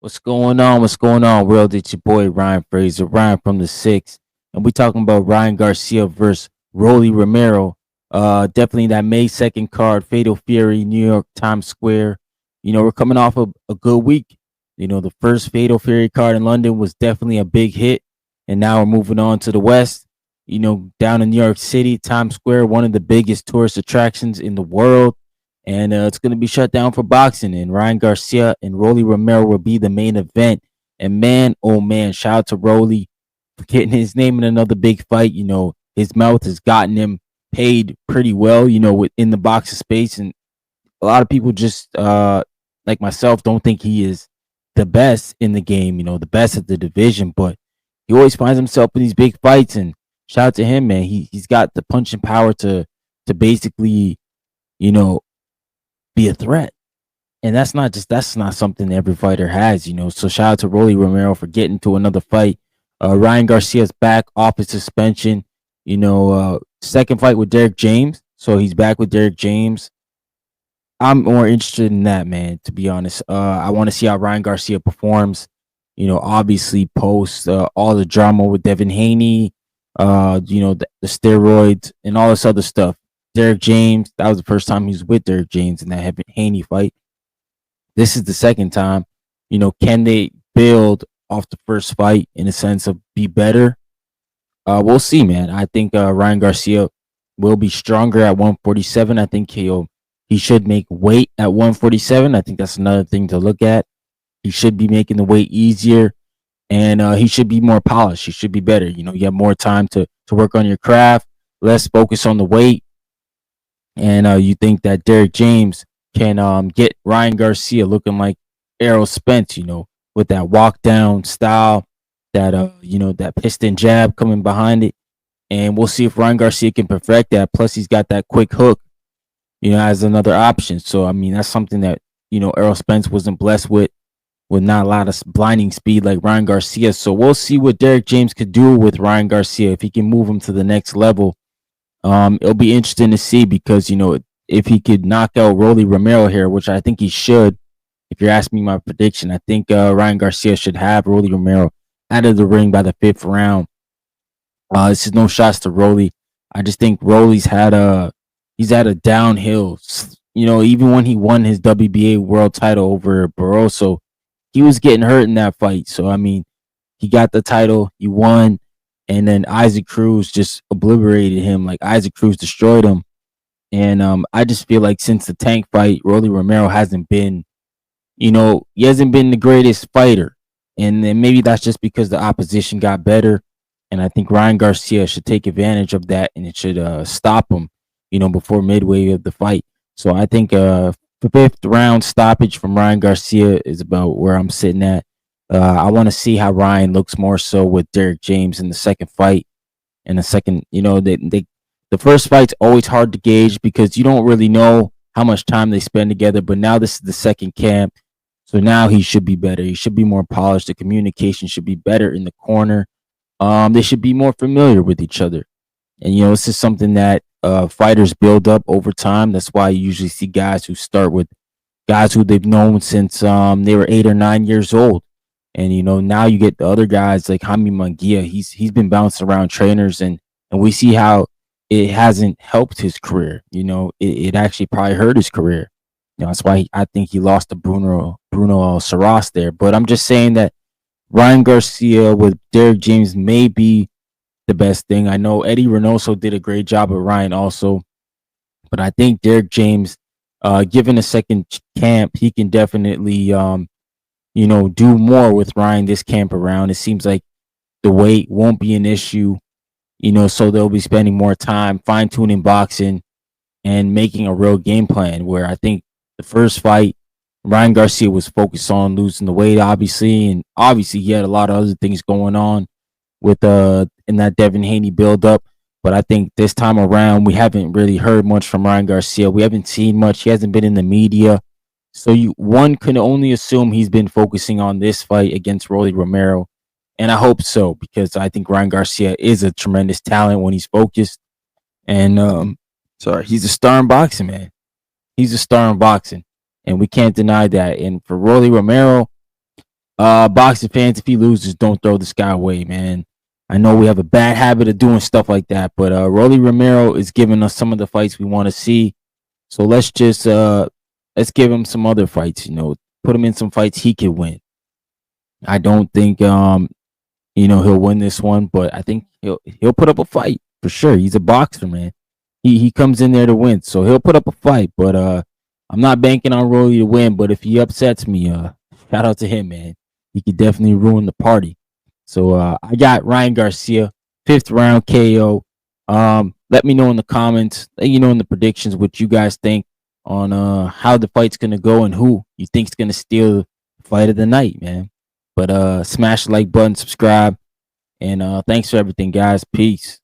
What's going on? What's going on, world? It's your boy Ryan Fraser, Ryan from the Six, and we talking about Ryan Garcia versus Rolly Romero. Definitely that May 2nd card, Fatal Fury, New York Times Square. We're coming off of a good week. The first Fatal Fury card in London was definitely a big hit, and now we're moving on to the West. Down in New York City, Times Square, one of the biggest tourist attractions in the world, and it's going to be shut down for boxing. And Ryan Garcia and Rolly Romero will be the main event. And man, oh man, shout out to Rolly for getting his name in another big fight. His mouth has gotten him paid pretty well. Within the boxing space, and a lot of people just like myself don't think he is the best in the game. The best at the division, but he always finds himself in these big fights. And shout out to him, man. He's got the punching power to basically, you know, be a threat. And that's not something every fighter has. So shout out to Rolly Romero for getting to another fight. Ryan Garcia's back off his suspension. Second fight with Derek James. So he's back with Derek James. I'm more interested in that, man, to be honest. I want to see how Ryan Garcia performs. Obviously post all the drama with Devin Haney, the steroids and all this other stuff. Derek James, that was the first time he was with Derek James in that Haney fight. This is the second time. Can they build off the first fight in a sense of be better? We'll see, man. I think Ryan Garcia will be stronger at 147. I think he should make weight at 147. I think that's another thing to look at. He should be making the weight easier, and he should be more polished. He should be better. You have more time to work on your craft, less focus on the weight. And you think that Derek James can get Ryan Garcia looking like Errol Spence, with that walk down style, that that piston jab coming behind it. And we'll see if Ryan Garcia can perfect that. Plus, he's got that quick hook, as another option. So, I mean, that's something that, Errol Spence wasn't blessed with not a lot of blinding speed like Ryan Garcia. So we'll see what Derek James could do with Ryan Garcia if he can move him to the next level. It'll be interesting to see because, if he could knock out Rolly Romero here, which I think he should, if you're asking me my prediction, I think Ryan Garcia should have Rolly Romero out of the ring by the 5th round. This is no shots to Rolly. I just think Rolly's he's had a downhill. Even when he won his WBA world title over Barroso, he was getting hurt in that fight. So, I mean, he got the title, he won, and then Isaac Cruz just obliterated him. Like, Isaac Cruz destroyed him. And I just feel like since the Tank fight, Rolly Romero hasn't been, he hasn't been the greatest fighter. And then maybe that's just because the opposition got better. And I think Ryan Garcia should take advantage of that, and it should stop him, before midway of the fight. So I think the 5th round stoppage from Ryan Garcia is about where I'm sitting at. I want to see how Ryan looks more so with Derek James in the second fight. In the second, the first fight's always hard to gauge because you don't really know how much time they spend together. But now this is the second camp, so now he should be better. He should be more polished. The communication should be better in the corner. They should be more familiar with each other. And this is something that fighters build up over time. That's why you usually see guys who start with guys who they've known since they were 8 or 9 years old. And now you get the other guys like Jaime Munguia. He's been bouncing around trainers, and we see how it hasn't helped his career. It actually probably hurt his career. That's why I think he lost to Bruno Saras there. But I'm just saying that Ryan Garcia with Derek James may be the best thing. I know Eddie Reynoso did a great job with Ryan also, but I think Derek James, given a second camp, he can definitely, do more with Ryan this camp around. It seems like the weight won't be an issue, so they'll be spending more time fine tuning boxing and making a real game plan. Where I think the first fight, Ryan Garcia was focused on losing the weight, obviously, and obviously he had a lot of other things going on with in that Devin Haney buildup. But I think this time around, we haven't really heard much from Ryan Garcia. We haven't seen much. He hasn't been in the media. So one can only assume he's been focusing on this fight against Rolly Romero. And I hope so, because I think Ryan Garcia is a tremendous talent when he's focused. And he's a star in boxing, man. He's a star in boxing. And we can't deny that. And for Rolly Romero, Boxing fans, if he loses, don't throw this guy away, man. I know we have a bad habit of doing stuff like that, but Rolly Romero is giving us some of the fights we want to see. So let's give him some other fights, put him in some fights he could win. I don't think he'll win this one, but I think he'll put up a fight for sure. He's a boxer, man. He comes in there to win, so he'll put up a fight. But I'm not banking on Rolly to win. But if he upsets me, shout out to him, man. He could definitely ruin the party. So I got Ryan Garcia, 5th round KO. Let me know in the comments. Let you know in the predictions what you guys think on how the fight's gonna go and who you think's gonna steal the fight of the night, man. But smash the like button, subscribe, and thanks for everything, guys. Peace.